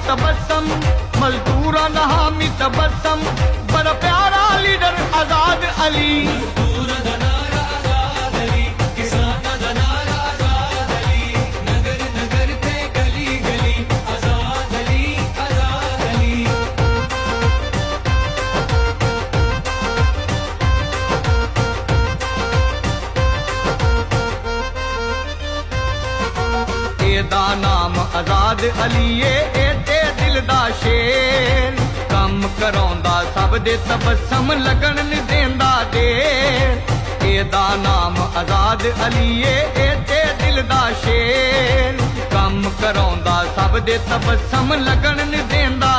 तबस्सम मजदूरा नहामी तबस्सम बड़ा प्यारा लीडर आजाद अली दा नाम आजाद अलीए ते दिल दा शेर कम कराउंदा सब दे तबस्सम लगन नी देंदा देर एदा नाम आजाद अलीए ते दिल दा शेर कम कराउंदा सब दे तबस्सम लगन नी देंदा